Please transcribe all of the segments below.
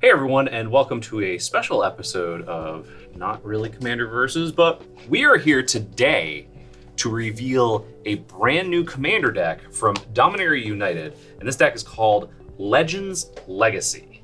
Hey everyone, and welcome to a special episode of Not Really Commander Versus, but we are here today to reveal a brand new Commander deck from Dominaria United, and this deck is called Legends Legacy.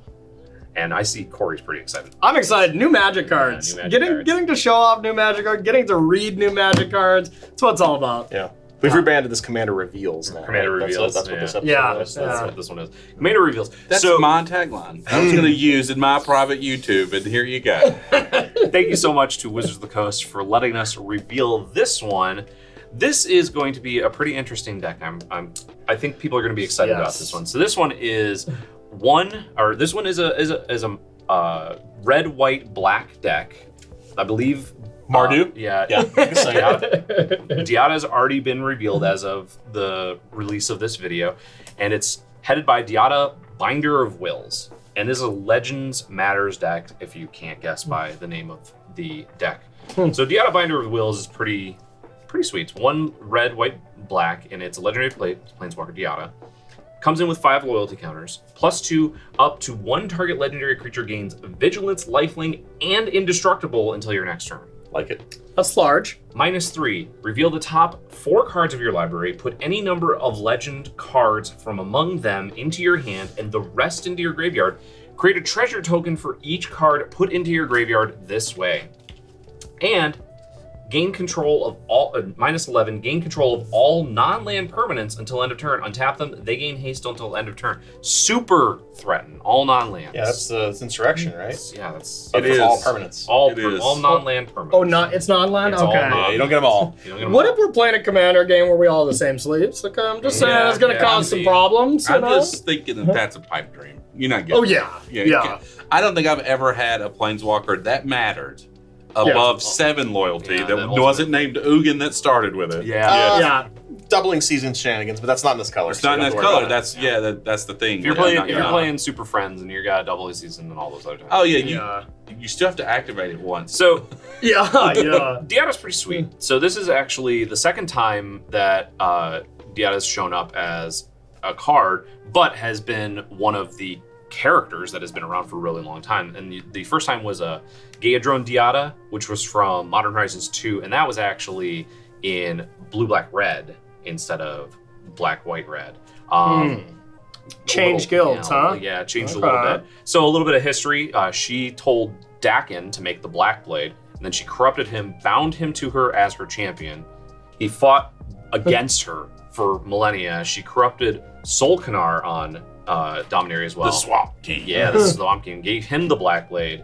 And I see Corey's pretty excited. I'm excited. New Magic cards. Yeah, new Magic cards. Getting to show off new Magic cards, getting to read new Magic cards. That's what it's all about. Yeah. We've rebranded this Commander Reveals now. Commander right? Reveals. That's what this episode Yeah. is. That's what this one is. Commander Reveals. That's my tagline. I was going to use in my private YouTube, and here you go. Thank you so much to Wizards of the Coast for letting us reveal this one. This is going to be a pretty interesting deck. I think people are going to be excited about this one. So this one is a red, white, black deck. I believe Mardu? Yeah. Diata has already been revealed as of the release of this video, and it's headed by Diata, Binder of Wills. And this is a Legends Matters deck, if you can't guess by the name of the deck. So Diata, Binder of Wills is pretty sweet. It's one red, white, black, and it's a legendary planeswalker, Diata. Comes in with 5 loyalty counters, +2 up to 1 target legendary creature gains Vigilance, Lifelink, and Indestructible until your next turn. Like it. That's large. -3, reveal the top 4 cards of your library, put any number of legend cards from among them into your hand and the rest into your graveyard. Create a treasure token for each card put into your graveyard this way. And gain control of all, -11, gain control of all non-land permanents until end of turn. Untap them, they gain haste until end of turn. Super threaten, all non-lands. Yeah, that's Insurrection, right? Yeah, that's But for all permanents. all is. non-land permanents. Oh, it's non-land? It's all Okay. Yeah, you don't get them all. You don't get them What all. if we're playing a Commander game where we all have the same sleeves? Like, I'm just saying it's going to cause some problems. You I'm know? just thinking that that's a pipe dream. You're not getting Oh, yeah. Yeah. I don't think I've ever had a planeswalker that mattered above 7 loyalty Yeah, that that wasn't named Ugin that started with it. Yeah. Yeah. Doubling season shenanigans, but that's not in this color. It's so not in you that don't have to color. worry about it. That's the thing. If you're that I'm playing, not if you're gonna- playing Super Friends and you got double season and all those other things. Oh yeah, Yeah. you still have to activate it once. So Yeah. Yeah. Diata's pretty sweet. So this is actually the second time that Diata's shown up as a card, but has been one of the characters that has been around for a really long time. And the first time was a Gaedrone Diata, which was from Modern Horizons 2, and that was actually in blue, black, red instead of black, white, red. Change guilds, huh? Yeah, changed a Okay. little bit. So a little bit of history. She told Dakin to make the Black Blade, and then she corrupted him, bound him to her as her champion. He fought against her for millennia. She corrupted Solkanar on Dominaria as well. The Swamp King. Yeah, the Swamp King. Gave him the Black Blade,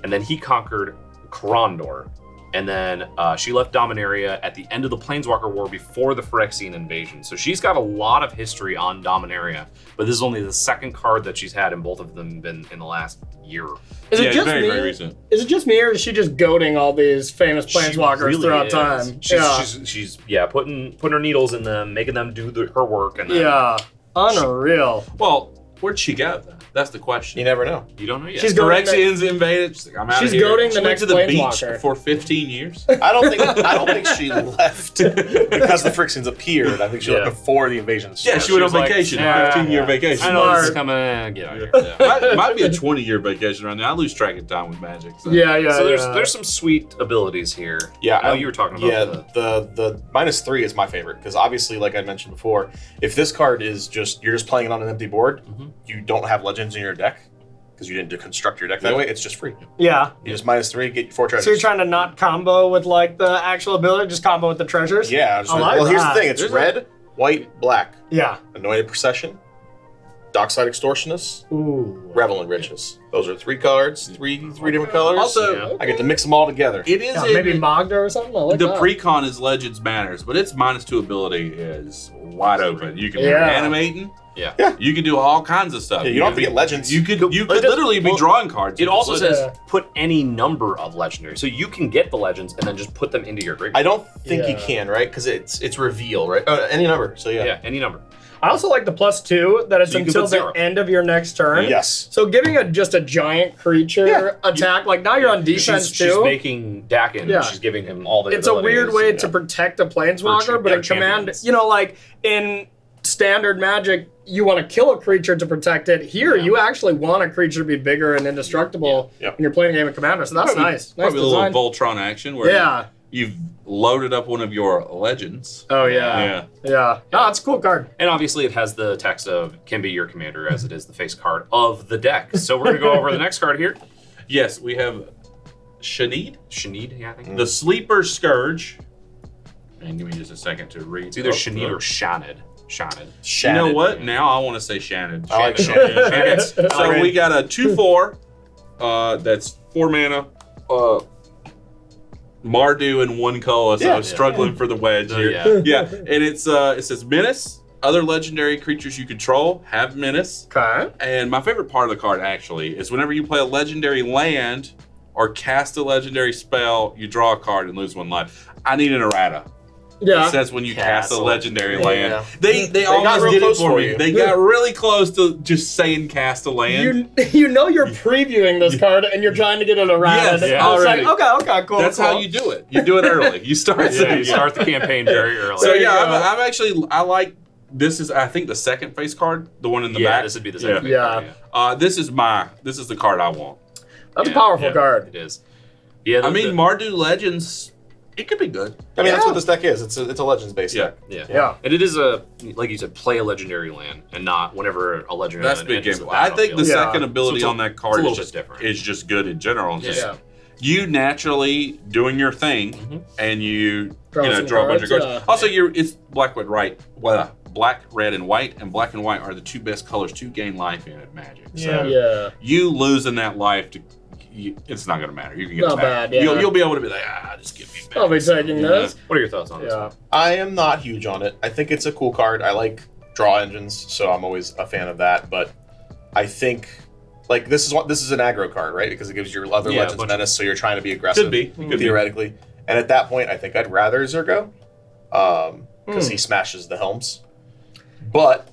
and then he conquered Korondor. And then she left Dominaria at the end of the Planeswalker War before the Phyrexian invasion. So she's got a lot of history on Dominaria, but this is only the second card that she's had, and both of them been in the last year. Is it Yeah, just very, me? very recent. Is it just me, or is she just goading all these famous planeswalkers She really throughout is. time? She's putting her needles in them, making them do her work, and then Yeah. Unreal. Well, where'd she go then? That's the question. You never know. you don't know yet. She's goading Phyrexians invaded. She's like, I'm out She's of here. goading She the went next to the beach planeswalker. for 15 years. I don't think she left because the Phyrexians appeared. I think she left before the invasion Yeah, started. she went on was like, vacation, yeah, 15-year yeah. vacation. I know this is Smart. coming. Get out of here. Yeah. might be a 20-year vacation right now. I lose track of time with Magic. So. Yeah. So there's some sweet abilities here. Yeah, I know you were talking about. Yeah, the -3 is my favorite because obviously, like I mentioned before, if this card is you're just playing it on an empty board, you don't have legends in your deck because you didn't construct your deck that way. It's just free. Yeah. You just -3, get your 4 treasures. So you're trying to not combo with like the actual ability, just combo with the treasures? Yeah. I like Here's that. the thing: it's red, white, black. Yeah. Anointed Procession, Dockside Extortionist, Ooh. Revel in Riches. Those are 3 cards, three different colors. Also, Yeah. I get to mix them all together. it is Yeah, in- maybe Magda or something? I like the that. pre-con is Legends Matters, but its -2 ability is wide open. You can be Yeah. animating. Yeah. Yeah. You can do all kinds of stuff. Yeah, you don't have to get legends. You could It does- literally be well, drawing cards. It also says Yeah. put any number of legendary, so you can get the legends and then just put them into your graveyard. I don't think you Yeah. can, right? Because it's reveal, right? Any number. So yeah. Yeah, any number. I also like the +2 that it's So you can until put the 0. end of your next turn. Yes. So giving just a giant creature attack, like now you're on defense She's too. making Dakin. Yeah. She's giving him all the. It's a weird abilities. way to protect a planeswalker, but in command, champions. like in standard Magic, you want to kill a creature to protect it. Here, you actually want a creature to be bigger and indestructible when you're playing a game of Commander. So that's nice. Nice Probably design. a little Voltron action where you've loaded up one of your legends. Oh, yeah. No, it's a cool card. And obviously it has the text of can be your commander as it is the face card of the deck. So we're going to go over the next card here. Yes, we have Shannon. Shannon, yeah, I think. The Sleeper Scourge. And give me just a second to read. It's either Shannon or Shannon. You know what? Now I want to say Shannon. I like Shannon. So we got a 2/4. That's 4 mana. Mardu and 1 color. So I was struggling for the wedge here. And it says Menace. Other legendary creatures you control have Menace. Okay. And my favorite part of the card actually is whenever you play a legendary land or cast a legendary spell, you draw a card and lose 1 life. I need an errata. Yeah. It says when you cast a legendary land. They got almost real did it close for for me. you. They got really close to just saying cast a land. You know you're previewing this card and you're trying to get it around. Yes, already. Okay, cool. That's how you do it. You do it early. You start You start the campaign very early. So I'm actually I like this is I think the second face card, the one in the back. This would be the second face card. This is the card I want. That's a powerful card. It is. Yeah, Mardu Legends, it could be good. I mean, that's what this deck is. It's a Legends based deck. Yeah. And it is like you said, play a legendary land and not whenever a legendary That's land big enters game. the I think the battlefield. second ability on that card is just different. Is just good in general. You naturally doing your thing and you draw a bunch of cards. Also, it's black, red, and white, and black and white are the 2 best colors to gain life in at Magic. So you losing that life it's not going to matter. You can get it back. Bad, You'll be able to be like, just give me back. I'll be taking this. What are your thoughts on this one? I am not huge on it. I think it's a cool card. I like draw engines, so I'm always a fan of that. But I think this is an aggro card, right? Because it gives your other Legends Menace, so you're trying to be aggressive. Could be theoretically. And at that point, I think I'd rather Zergo because he smashes the helms. But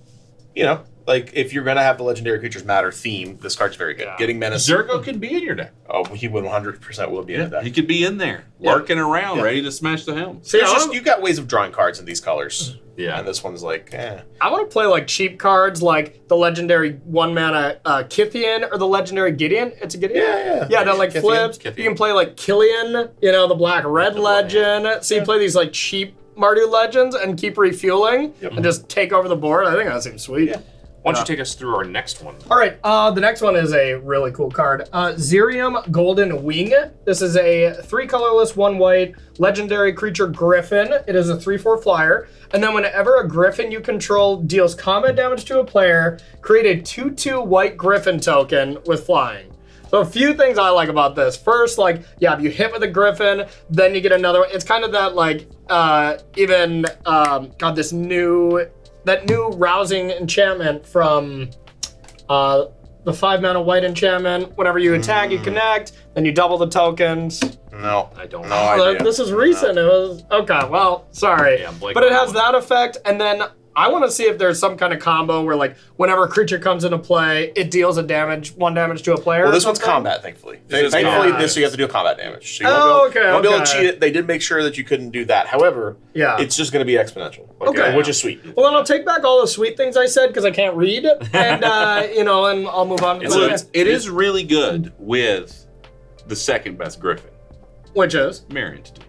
if you're gonna have the legendary creatures matter theme, this card's very good. Getting Menace. Zergo can be in your deck. Oh, he would 100% will be in the deck. He could be in there, lurking around, ready to smash the helm. So you've got ways of drawing cards in these colors. And this one's like, I want to play cheap cards like the legendary 1 mana Kithian or the legendary Gideon. It's a Gideon? Yeah, that Kithian, flips. Kithian. You can play Killian, the black-red legend. So you play these cheap Mardu legends and keep refueling and just take over the board. I think that seems sweet. Why don't you take us through our next one? All right, the next one is a really cool card. Xerium Golden Wing. This is a 3 colorless, 1 white, legendary creature Griffin. It is a 3/4 flyer. And then whenever a Griffin you control deals combat damage to a player, create a 2/2 white Griffin token with flying. So a few things I like about this. First, if you hit with a Griffin, then you get another one. It's kind of that that new rousing enchantment from the 5 mana white enchantment. Whenever you attack, you connect, then you double the tokens. No, I don't know. This is recent. It was okay. Well, sorry, but it has that effect, and then I want to see if there's some kind of combo where whenever a creature comes into play, it deals 1 damage to a player. Well, this one's combat, thankfully. Thankfully, you have to do combat damage. So you won't be able to cheat it. They did make sure that you couldn't do that. However, it's just going to be exponential. Which is sweet. Well, then I'll take back all the sweet things I said because I can't read, and and I'll move on. It is really good with the second best Griffin, which is Mirror Entity.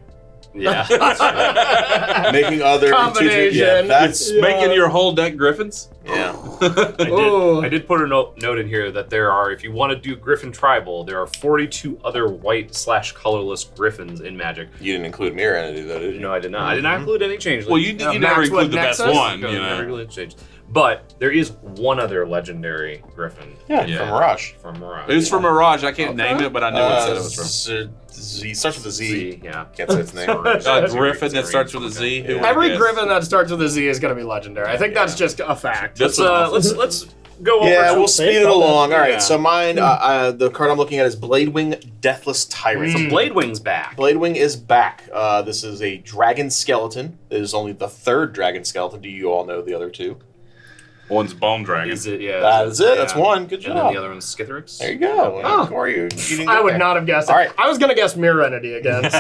Making other combination. That's making your whole deck Griffins. I did put a note in here that there are, if you want to do Griffin Tribal, there are 42 other white/colorless Griffins in Magic. You didn't include Mirror Entity, though, did you? No, I did not. I did not include any changes. Well, you never include the best one. Never include change. But there is one other legendary Griffin. From Mirage. From Mirage. It was from Mirage. I can't name it, but I knew what it was from. Z starts with a Z. Can't say its name. Griffin that starts with a Z. Every Griffin that starts with a Z is going to be legendary. I think that's just a fact. Let's go over. Yeah, we'll speed it along. All right, so mine, the card I'm looking at is Bladewing Deathless Tyrant. So Bladewing's back. Bladewing is back. This is a dragon skeleton. It is only the 3rd dragon skeleton. Do you all know the other 2? One's Bone Dragon. Is it? Yeah. That is it. That's one. Good job. And then the other one's Skithrix. There you go. Oh. Corey, you didn't I get would there. not have guessed it. All right. I was going to guess Mirror Entity again. So.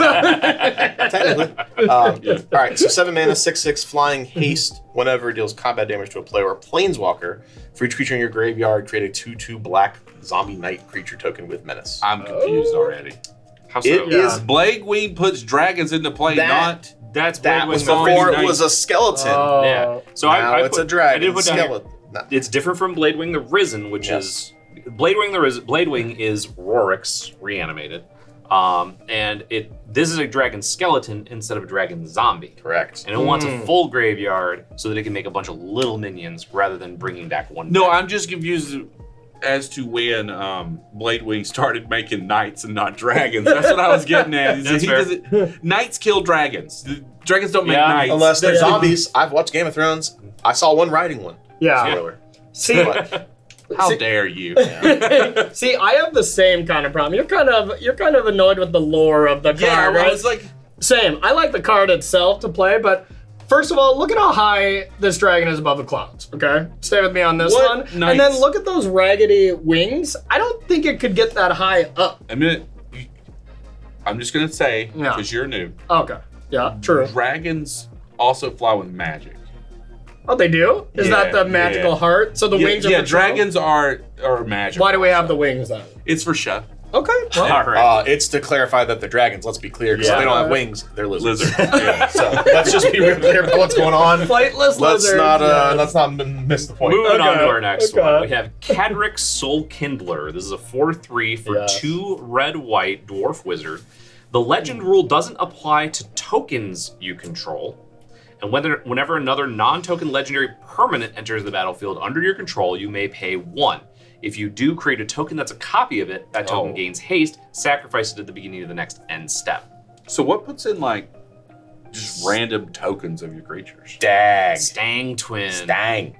Technically. All right, so 7 mana, 6/6 flying haste. Whenever it deals combat damage to a player or planeswalker, for each creature in your graveyard, create a 2/2 black zombie knight creature token with menace. I'm confused already. How so? It Yeah. is Blade Wing puts dragons into play, That- That's that Blade was Wing before Knight. it was a skeleton. Oh. Yeah. So Now I it's put, a dragon. I did put down here- skeleton. No. It's different from Blade Wing the Risen, which Yes. is Blade Wing is Rorix reanimated. And this is a dragon skeleton instead of a dragon zombie. Correct. And it wants a full graveyard so that it can make a bunch of little minions rather than bringing back one. No, back. I'm just confused as to when Blade Wing started making knights and not dragons. That's what I was getting at. That's fair. Knights kill dragons. Dragons don't make Yeah. knights. Unless they're Yeah. zombies. I've watched Game of Thrones. I saw one riding one. Yeah. Spoiler. See, How dare you? see, I have the same kind of problem. You're kind of annoyed with the lore of the card, Yeah, right? well, it's like Same. I like the card itself to play, but first of all, look at how high this dragon is above the clouds, okay? Stay with me on this What? one. Nice. And then look at those raggedy wings. I don't think it could get that high up. I'm just gonna say Yeah. because you're new. Okay. Yeah, true. Dragons also fly with magic. Oh, they do? Is that the magical yeah. heart? So the wings are yeah. for show? Dragons are magic. Why do we have the wings then? It's for show. Okay. Well, All right. It's to clarify that they're dragons. Let's be clear, because Yeah. if they don't have wings, they're lizards. Lizard. Yeah. So let's just be real clear about what's going on. flightless Let's lizards. not yes. let's not miss the point. Moving on Okay, to our next okay. one, we have Cadric Soul Kindler. This is a 4/3 for Yes. 2 red-white dwarf wizard. The legend rule doesn't apply to tokens you control, and whenever another non-token legendary permanent enters the battlefield under your control, you may pay 1. If you do create a token that's a copy of it, that token gains haste. Sacrifice it at the beginning of the next end step. So what puts in like just random tokens of your creatures? Dag. Stang Twin. Stang.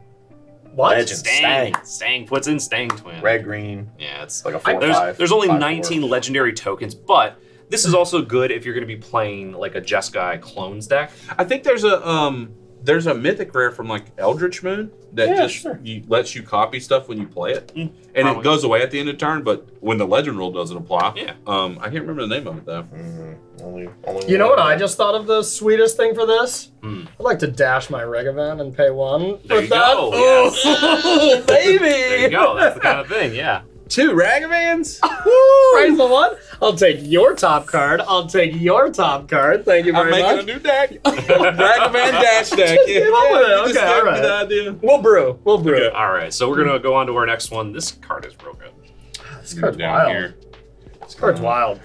What? Legend. Stang. Stang puts in Stang Twin. Red, green. Yeah, it's Like a 4/5. There's only 5/4. 19 legendary tokens, but this is also good if you're going to be playing like a Jeskai clones deck. I think there's a mythic rare from like Eldritch Moon that Yeah, just sure. lets you copy stuff when you play it, and probably. it goes away at the end of turn. But when the legend rule doesn't apply, Yeah. I can't remember the name of it though. Only You know what I just thought of the sweetest thing for this? Hmm. I'd like to dash my Regavan and pay 1 There with you that. go, Oh, baby! There you go. That's the kind of thing. Yeah. 2 Ragavans. Praise the one. I'll take your top card. I'll take your top card. Thank you I'm very making much. a new deck. Ragavan dash deck. came up with it. you just Okay, gave all me right. the idea. We'll brew. We'll brew. All right. So we're gonna go on to our next one. This card is real good. This card's Down wild. here. This card's wild.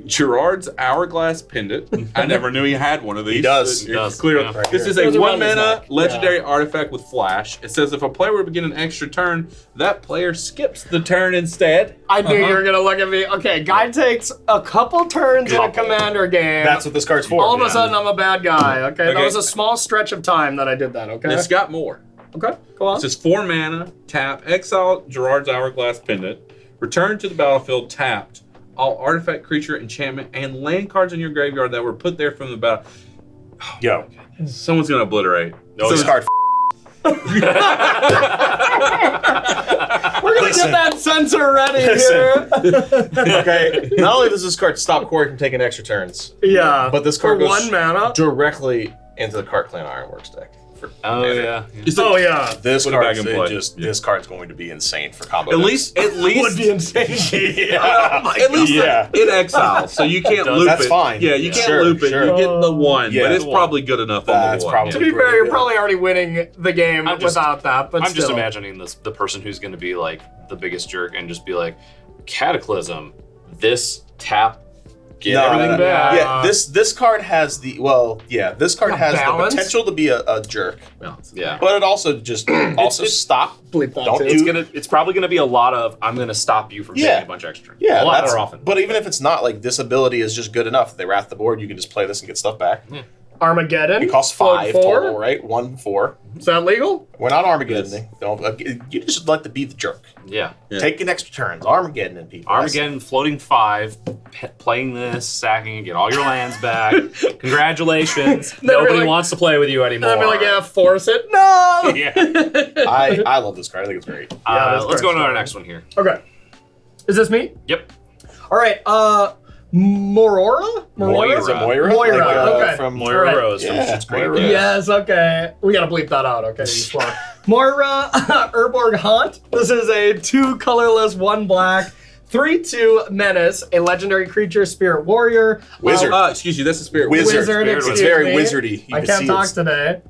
Gerard's Hourglass Pendant. I never knew he had one of these. He does. It's He does, clear. yeah. Right This here. is a Goes around 1 his mana neck. legendary artifact with flash. It says if a player would begin an extra turn, that player skips the turn instead. I knew you were gonna look at me. Okay, guy takes a couple turns in a commander game. That's what this card's for. All of Yeah. a sudden, I'm a bad guy. Okay, that Okay. was a small stretch of time that I did that. Okay. It's got more. Okay. Go on. It says 4 mana, tap, exile Gerard's Hourglass Pendant, return to the battlefield tapped. All artifact, creature, enchantment, and land cards in your graveyard that were put there from the battle. Yo, Someone's gonna obliterate. No, this yeah. card. We're gonna Listen. get that sensor ready Listen. here. Okay. Not only does this card stop Corey from taking extra turns, Yeah. but this for card goes 1 mana. directly into the Cart Clan Ironworks deck. Oh yeah. Oh yeah. This Put it card back in play. this card's going to be insane for combo. At decks. least Would be insane. At least Yeah. it exiles, so you can't loop That's it. fine. Yeah, you Yeah. can't Sure, loop it. sure. You get the 1, Yeah, but it's the probably good enough on That's the 1. probably- To be fair, you're probably already winning the game I'm just- without that, but I'm just still. imagining the person who's going to be like the biggest jerk and just be like, Cataclysm, this tap, get everything no. back. Yeah, this card has the this card Yeah, has balance. the potential to be a jerk, Yeah. but it also just stop. Bleep that Don't too. It's probably gonna be a lot of I'm gonna stop you from Yeah. taking a bunch extra. Yeah, a lot that's more often. But even if it's not, like, this ability is just good enough. They wrath the board, you can just play this and get stuff back. Armageddon. It costs float 5 4. total, right? 1, 4. Is that legal? We're not Armageddon. Don't. You just like to be the jerk. Yeah. Taking extra turns. Armageddon and people. Armageddon, floating 5, playing this, sacking, get all your lands back. Congratulations. Nobody wants to play with you anymore. And I'd be like, yeah, force it. No! Yeah. I love this card. I think it's great. Let's go to our next one here. Okay. Is this me? Yep. All right. Morora? Moira. Is it Moira? Moira, okay. From Moira Right. Rose from Yeah, Schitt's Creek. Moira. Yes, okay. We gotta bleep that out, okay? You swore. Moira Urborg Haunt. This is a 2 colorless, 1 black, 3/2 menace, a legendary creature, spirit warrior. Wizard. Excuse you, that's the spirit Wizard. Wizard, It's excuse very me. wizardy. You I can can't see talk it's- today.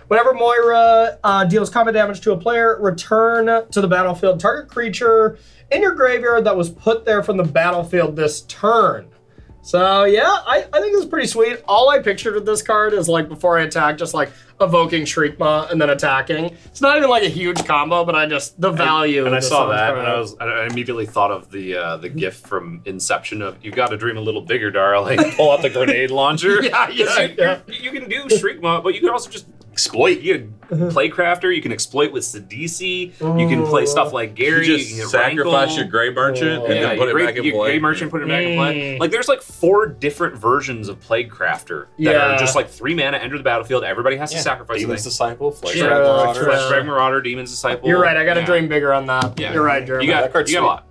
Whenever Moira deals combat damage to a player, return to the battlefield target creature in your graveyard that was put there from the battlefield this turn. So yeah, I think this is pretty sweet. All I pictured with this card is like before I attack, just like evoking Shriekmaw and then attacking. It's not even like a huge combo, but the value. And I of saw this that, card. and I immediately thought of the GIF from Inception of "You got to dream a little bigger, darling." Pull out the grenade launcher. Yeah. You can do Shriekmaw, but you can also just Exploit. you can play Crafter. You can exploit with Sidisi. You can play stuff like Gary. You You can just get sacrifice Rankle. your Gray Merchant and Yeah, then put it back in you play. Gray Merchant, put it back in play. Like there's like 4 different versions of Plague Crafter that Yeah. are just like 3 mana, enter the battlefield. Everybody has to sacrifice Demons something. Disciple. Flesh True, Marauder. true. Fleshdrag Marauder, Demon's Disciple. You're right. I got to Yeah. dream bigger on that. Yeah. You're right, Jeremy. You got That card's a lot.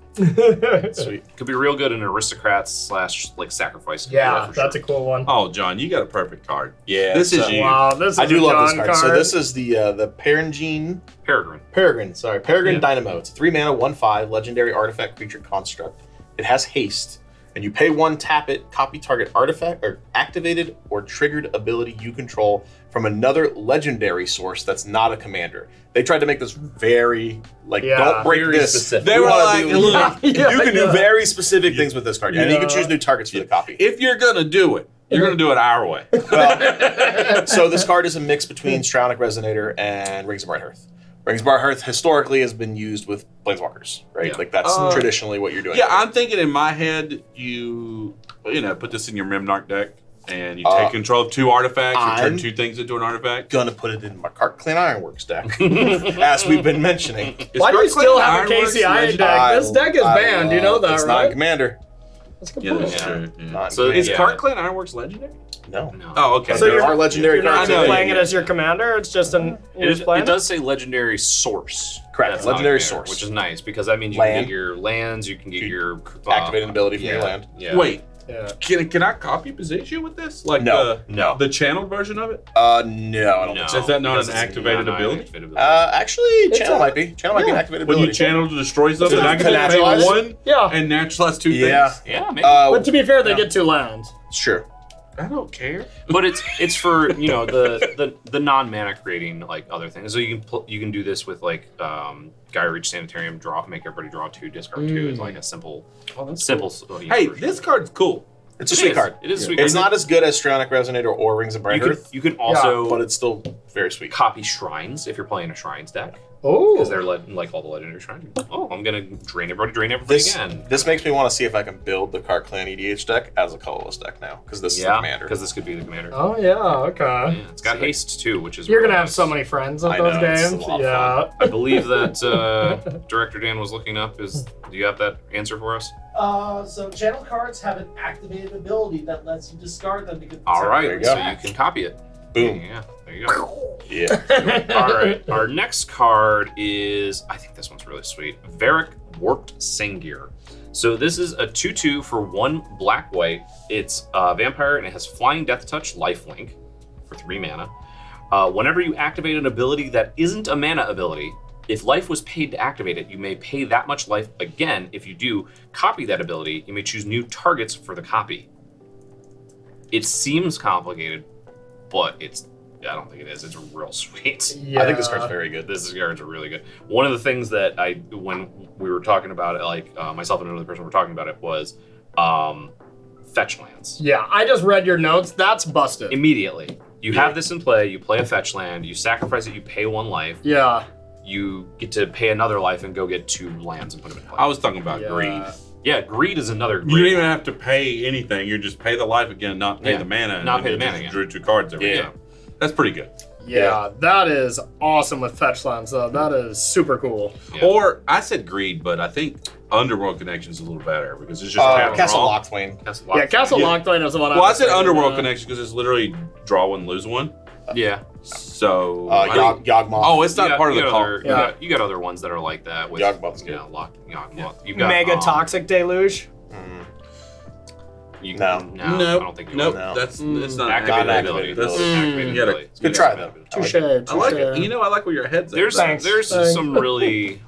Sweet. Could be real good in aristocrats / like sacrifice. Yeah, for that's sure. a cool one. Oh, John, you got a perfect card. Yeah. This is so- you. Wow, this is I do a love this John card. So this is the Peregrine. Peregrine. Peregrine Yeah. Dynamo. It's a 3 mana, 1/5 legendary artifact creature construct. It has haste, and you pay 1, tap it, copy target artifact or activated or triggered ability you control from another legendary source that's not a commander. They tried to make this very don't break very this. specific. They We were wanna like, do- look, you can do yeah. very specific things with this card, and you can choose new targets for the copy. if you're gonna do it, you're gonna do it our way. Well, so this card is a mix between Stronic Resonator and Rings of Bright Hearth. Rings of Bright Hearth historically has been used with Planeswalkers, right? Yeah. Like that's traditionally what you're doing. Yeah, I'm thinking in my head, you put this in your Memnarch deck, and you take control of 2 artifacts, you turn I'm 2 things into an artifact. Gonna put it in my Clan Ironworks deck, as we've been mentioning. Why do you still have a Ironworks KCI legendary? deck? This deck is banned. You know that, it's right? not Commander. That's a good Yeah, point. that's true. Yeah. Not So Commander. Is Card Clan Ironworks legendary? No. No. Oh, okay. So There you're- are legendary You're not cards. I know, just playing yeah. it as your commander. It's just an. It does say legendary source. Correct, That's not legendary a commander, source. which is nice because that means you can Land. get your lands, you can get your Activate an ability from yeah, your land. Yeah. Wait, Yeah. can I copy position with this? Like No. No. the channeled version of it? No, I don't No. think so. Is that not because an it's activated not an ability? activated ability. Actually, Channel a- might be. Channel might be an activated When ability. you channel to destroy something, To I can just pay naturalize? 1 Yeah. and naturalize 2 Yeah. things. yeah, maybe. But to be fair, they yeah. get 2 lands. Sure. I don't care. But it's for the non mana creating like other things. So you can do this with like Gaia Reach Sanitarium, make everybody draw 2, discard 2. It's like a simple Hey, this card's cool. It's a sweet card. It is a sweet It's card. not as good as Stronic Resonator or Rings of Bright Earth, You can also but it's still very sweet. copy shrines if you're playing a shrines deck. Oh. Because they're like all the legendary shrines. Oh, I'm gonna drain everything again. This makes me want to see if I can build the Card Clan EDH deck as a colorless deck now, because this is the Yeah, commander. because this could be the commander. Oh yeah. Okay. Yeah, it's got haste too, which is You're really gonna have nice. so many friends at I those know, it's a games. lot of Yeah. I believe that Director Dan was looking up. Do you have that answer for us? So channel cards have an activated ability that lets you discard them because All right, There you so go. you can copy it. Boom. Yeah, there you go. Yeah. All right, our next card is, I think this one's really sweet. Varric Warped Sengir. So this is a 2/2 for 1 black-white. It's a vampire and it has Flying Death Touch, Lifelink for 3 mana. Whenever you activate an ability that isn't a mana ability, if life was paid to activate it, you may pay that much life again. If you do copy that ability, you may choose new targets for the copy. It seems complicated, but I don't think it is. It's real sweet. Yeah. I think this card's very good. This cards are really good. One of the things that when we were talking about it, like myself and another person were talking about it, was fetch lands. Yeah. I just read your notes. That's busted. Immediately, you have this in play. You play a fetch land. You sacrifice it. You pay 1 life. Yeah. You get to pay another life and go get 2 lands and put them in play. I was talking about Yeah. greed. Yeah, Greed is another. You don't even have to pay anything. You just pay the life again, not pay the mana. And not pay the then mana you again. Drew 2 cards every Yeah. time. That's pretty good. Yeah, that is awesome with fetch lands, though. That is super cool. Yeah. Or I said Greed, but I think Underworld Connection is a little better because it's just tap Castle draw. Lockthwain. Castle Lockthwain is the one. Well, I said was thinking Underworld about. Connection because it's literally draw one, lose one. Yeah. So I think- Yawgmoth. oh, it's not part of the call. You got other ones that are like that. With, Yawgmoth's you good. know, Yawgmoth. Yeah. You've got Mega Toxic Deluge. You, No. no, I don't think you Nope. would. No. That's it's not Activated Not ability. activated That's ability. activated Yeah, ability. Good try though. Touche. I like it. You know, I like where your head's at. There's Thanks. there's some really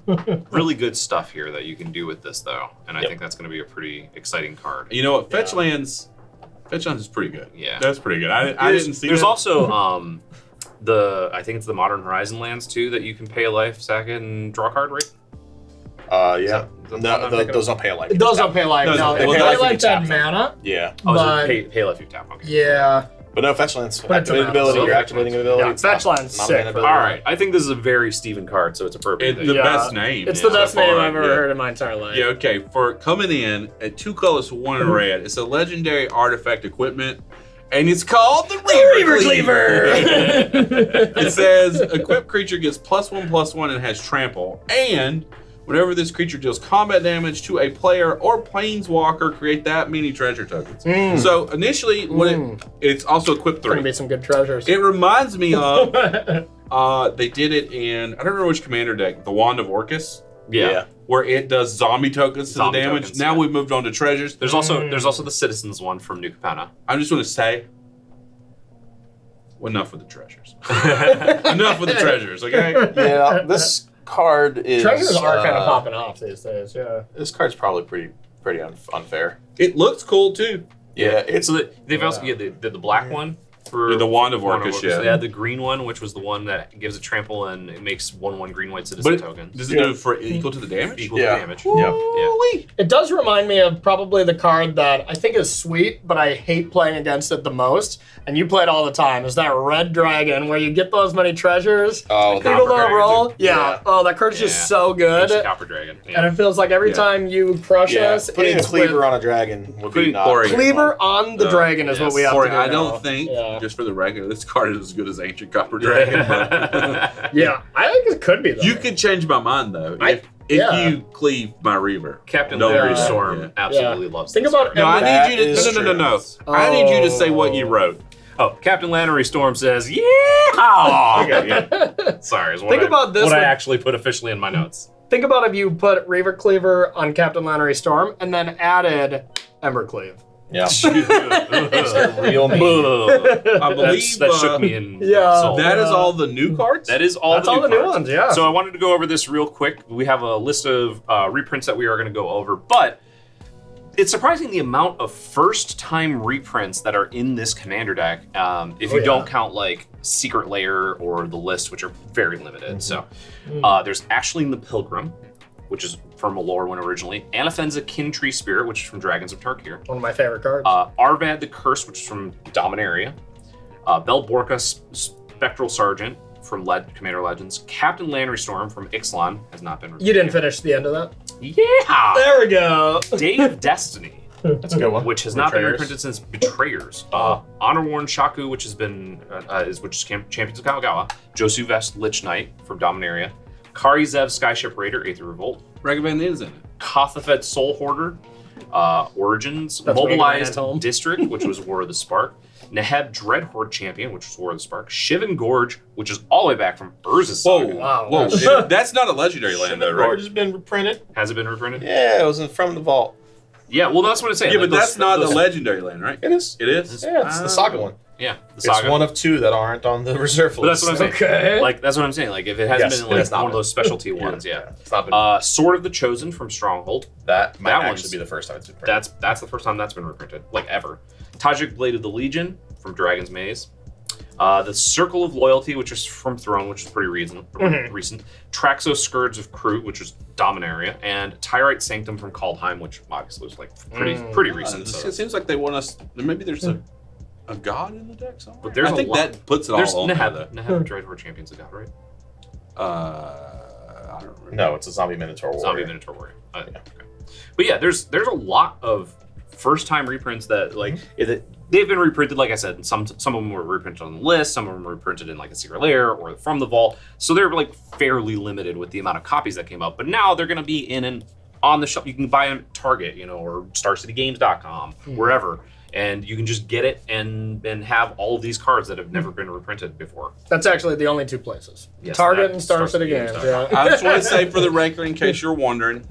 really good stuff here that you can do with this though, and I think that's going to be a pretty exciting card. You know what? Fetchlands is pretty good. Yeah. That's pretty good. I didn't see There's that. also I think it's the Modern Horizon lands too that you can pay a life, sack it, and draw a card, right? Yeah. Is that the one I'm thinking Those of? don't pay a life. It does not pay life. No, No, they it pay pay life life when you that tap them. mana. Yeah. Oh, so But- pay life you tap. Okay. Yeah. But no, fetchlands. But it's Activated a ability. mouse. You're activating an ability. Yeah, It's not- fetchland's not a sick mana for ability. All right, I think this is a very Steven card, so it's appropriate. It's the Yeah. best name. It's yeah, the best so name far, I've ever yeah. heard in my entire life. Yeah, okay. For coming in at 2 colors, 1 red, it's a legendary artifact equipment, and it's called the Reaver Cleaver. It says equipped creature gets +1/+1 and has trample, and whenever this creature deals combat damage to a player or planeswalker, create that many treasure tokens. So initially, it's also equipped Gonna 3. be some good treasures. It reminds me of they did it in I don't remember which commander deck, the Wand of Orcus, Yeah. where it does zombie tokens to Zombie the damage. tokens, Now yeah. we've moved on to treasures. There's also the Citizens one from New Capenna. I'm just going to say, enough with the treasures. Enough with the treasures, okay? Yeah, this card is. Treasures are kind of popping off these days. Yeah. This card's probably pretty unfair. It looks cool too. Yeah, it's So they've also they did the black one for The Wand of Orcus, yeah. They had the green one, which was the one that gives a trample and it makes 1/1 green white citizen But tokens. does it do for equal to the damage? Equal Yeah. to damage. Yep. Yeah. It does remind me of probably the card that I think is sweet, but I hate playing against it the most. And you play it all the time. Is that Red Dragon where you get those many treasures? Oh, Critical Copper little Dragon, roll. too. Yeah. Yeah. Oh, that card's Yeah. just so good. It's Copper Dragon. Yeah. And it feels like every Yeah. time you crush yeah. us, Putting a it's cleaver with on a dragon would be Putting not. Corey. cleaver on the dragon is what yes. we have Corey, to do I now. don't think, Yeah. just for the record, this card is as good as Ancient Copper Dragon. but- Yeah, I think it could be though. You could change my mind though. If yeah. you cleave my Reaver. Captain Don't Larry read that, Storm yeah. absolutely loves Think this about card. No, I That need you is to no. true. I need you to say what you wrote. Oh, Captain Lannery Storm says, yeah. Okay, yeah. Sorry, is what Think I, about this what I one. actually put officially in my notes. Think about if you put Reaver Cleaver on Captain Lannery Storm and then added Embercleave. Yeah. It's Real mean. I believe that shook me in Yeah. soul. that is all the new cards. That is all That's the all new the new cards. ones, yeah. So I wanted to go over this real quick. We have a list of reprints that we are going to go over, but it's surprising the amount of first-time reprints that are in this commander deck. If you don't count like Secret Lair or the list, which are very limited. So there's Ashling the Pilgrim, which is from Allure one originally. Anafenza Kin Tree Spirit, which is from Dragons of Tarkir. One of my favorite cards. Arvad the Curse, which is from Dominaria. Belborca Spectral Sergeant from Commander Legends. Captain Lannery Storm from Ixalan has not been You didn't finish the end of that? Yeah! There we go. Day of Destiny, That's a good one. which has not been Betrayers. reprinted since Betrayers. Honor Worn Shaku, which has been which is Champions of Kamigawa. Josu Vest Lich Knight from Dominaria. Kari Zev Skyship Raider, Aether Revolt. Ragavan is in it. Kothafed Soul Hoarder. Origins. That's when you ran Mobilized home. District, which was War of the Spark. Neheb Dreadhorde Champion, which was War of the Spark. Shivan Gorge, which is all the way back from Urza's Whoa, Saga. Wow. whoa! That's not a legendary land, though, right? Gorge has been reprinted. Has it been reprinted? Yeah, it was from the vault. Yeah, well, that's what it's saying. Yeah, Like but that's not a those- legendary land, right? It is. It is. Yeah, it's the Saga one. Yeah, the It's Saga. one of 2 that aren't on the reserve But that's list. what I'm saying. Okay. Like, that's what I'm saying. Like, if it hasn't Yes, been it like has not one of been. those specialty ones, yeah. It's not been. Sword of the Chosen from Stronghold. That might that actually one's- be the first time it's been printed. That's the first time that's been reprinted, like ever. Tajik Blade of the Legion from Dragon's Maze. The Circle of Loyalty, which is from Throne, which is pretty recent. Traxos Scourge of Kroot, which is Dominaria, and Tyrite Sanctum from Kaldheim, which obviously was like pretty recent. So It seems like they want us. Maybe there's a god in the deck somewhere. But there's I a think lot. that puts it there's all on there, Neheb. though. Neheb Dreadhorde Champions of God, right? I don't remember. No, it's a zombie minotaur warrior. Zombie Minotaur Warrior. But yeah, there's a lot of first-time reprints that like they've been reprinted. Like I said, and some of them were reprinted on the list. Some of them were reprinted in like a secret lair or from the vault. So they're like fairly limited with the amount of copies that came out. But now they're going to be in and on the shelf. You can buy them at Target, or StarCityGames.com, wherever. And you can just get it and have all of these cards that have never been reprinted before. That's actually the only two places. Yes, Target that and Star City Games. Yeah. I just want to say for the record, in case you're wondering,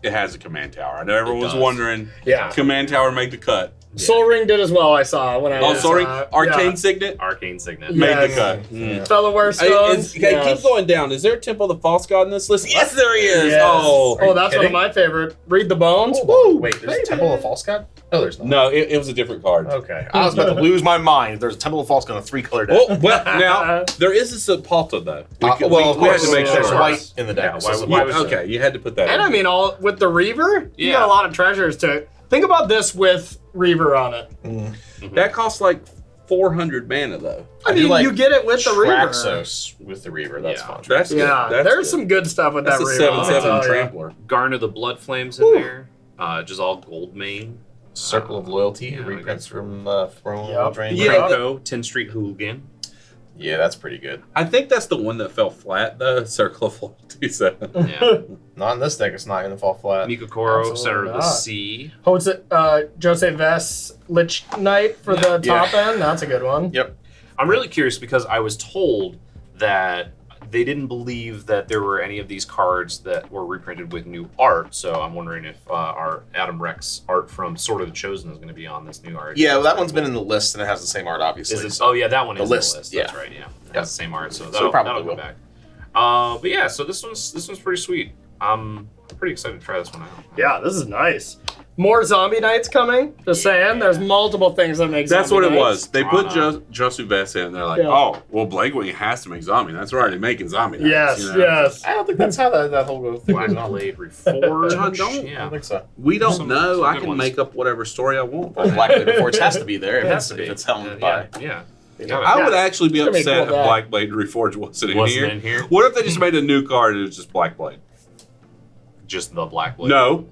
it has a command tower. I know everyone was wondering. Yeah. Command tower made the cut. Soul Ring did as well, I saw when I was... Oh, sorry. Arcane Signet Arcane Signet. made the cut. Fellowware Stones. Keep going down. Is there a Temple of the False God in this list? Yes, there is. Yes. Oh, That's one of my favorite. Read the Bones. Woo! Wait, there's a Temple of False God? No, there's not. no, it was a different card. Okay. I was about to lose my mind if there's a Temple of False God on a 3-color deck. Oh, well, now, there is a Sepulta, though. Of we had to make there's sure. white in the deck. Yeah, so why was Okay, you had to put that And in. I mean, all with the Reaver, you Yeah. got a lot of treasures to... Think about this with Reaver on it. That costs like 400 mana, though. I mean, you get it with the Reaver. Traxos with the Reaver. That's Yeah. fun. That's good. Yeah, That's there's good. some good stuff with That's that a Reaver. 7/7 Oh, yeah. trampler. Garner the Blood Flames in there. Just all gold main. Circle of Loyalty, Yeah, reprints from Throne Yep. Drain. Yeah. Franco, 10th Street Hooligan. Yeah, that's pretty good. I think that's the one that fell flat, though. Circle of Loyalty. So. Yeah. Not in this deck. It's not going to fall flat. Mikokoro, Absolutely Center of the not. Sea. Jose Vess, Lich Knight for the top end. That's a good one. Yep. I'm really curious because I was told that they didn't believe that there were any of these cards that were reprinted with new art. So I'm wondering if our Adam Rex art from Sword of the Chosen is going to be on this new art. Yeah, well, that one's been in the list and it has the same art, obviously. Is it, so- oh yeah, that one The is list, in the list. yeah. That's right. Yeah, it has the same art, so So that'll, probably that'll will. go back. But yeah, so this one's pretty sweet. I'm pretty excited to try this one out. Yeah, this is nice. More Zombie Knights coming. Just saying, there's multiple things that make That's Zombie what it Knights. was. They put Drama. Josu Vess in. They're like, Yeah. oh, well, Blackwing has to make zombie. That's we're already making zombie. Yes, Knights, you know? yes. I don't think that's how that whole thing Black goes on. Blade Reforged. John, don't- I Yeah. don't think so. We don't Some know. I good can ones. make up whatever story I want. Well, Black Blade Forge has to be there if It has it's, to be. if it's helmed by. Yeah. I would actually be It's gonna be upset cool if that- Black Blade Reforged wasn't in Wasn't here. in here? What if they just made a new card and it was just Black Blade? Just the Black Blade. No,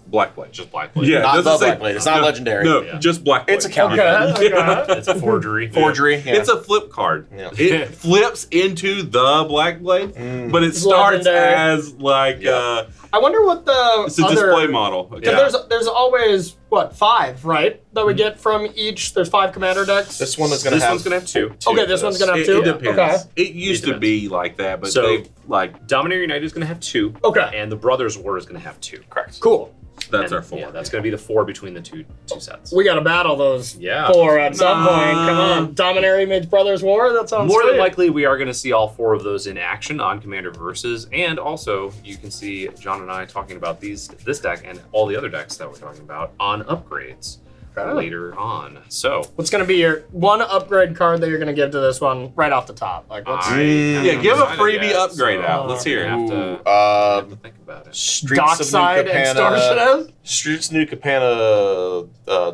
Black Blade. Just Black Blade. Yeah, it Not doesn't the say- Black Blade. It's not no, legendary. No, Yeah. just Black Blade. It's a counter. Okay, okay. It's a forgery. Forgery. Yeah. It's a flip card. Yeah. It flips into the Black Blade, but it It's starts legendary. as like Yeah. I wonder what the it's a other... display model. Okay. Because there's always, 5, right? That we get from each... There's 5 commander decks? This one is going to This have. one's gonna have two. Okay, this one's gonna have It, 2? it depends. Okay. It used to depends. be like that, but So- they like Dominaria United is gonna have 2. Okay. And the Brothers War is gonna have 2. Correct. Cool. that's And, our 4. Yeah, that's gonna be the 4 between the two sets. We got to battle those Yeah. 4 at some point. Come Nah. on. Dominaria Mage Brothers War? That sounds More than sweet. likely, we are going to see all 4 of those in action on Commander Versus, and also you can see John and I talking about this deck and all the other decks that we're talking about on upgrades Okay. later on. So What's going to be your one upgrade card that you're going to give to this one right off the top? Like, what's... Yeah, give a freebie upgrade out. Let's hear it. Have to Ooh, think about it. Streets Dockside of New Extortionist? Streets of New Capana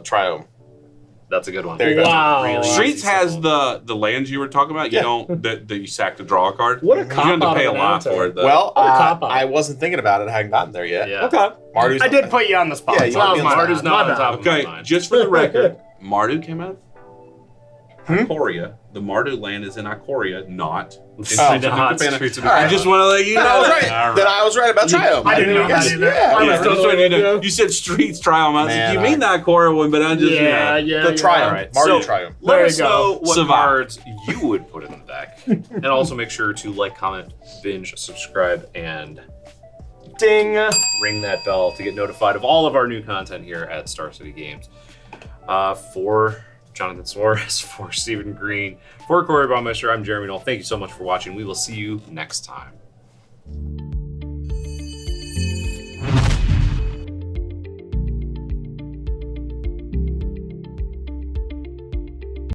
Triome. That's a good one. There you go. Wow. Really Streets easy, has simple. the lands you were talking about. You Yeah. don't that you sack to draw a card. What a You have to cop-out pay a of an lot answer. for it. Though. Well, What a cop-out. I wasn't thinking about it. I hadn't gotten there yet. Yeah. Okay. Mardu's I did put you on the spot. Yeah, you so that put was me my on the bad. Mardu's not My on bad. top of okay, my mind. just for the record, Mardu came out. Ikoria. The Mardu land is in Ikoria, not. in Streets of New Not Capana. Streets of All right. I just want to let you know. Then I was that. right. All Then right. I was right about Triome. I didn't know that guess. either. Yeah. I Yeah, was just totally so you know, with you said Streets Triome. I was Man, like, you mean the Ikoria one, but I just Yeah, you know. yeah. The Triome. Alright, Mardu so- Triome. Let There us you go. know what Survive. cards you would put in the deck. And also make sure to like, comment, binge, subscribe, and Ding. ring that bell to get notified of all of our new content here at Star City Games. For Jonathan Suarez, for Stephen Green, for Corey Baumeister, I'm Jeremy Knoll. Thank you so much for watching. We will see you next time.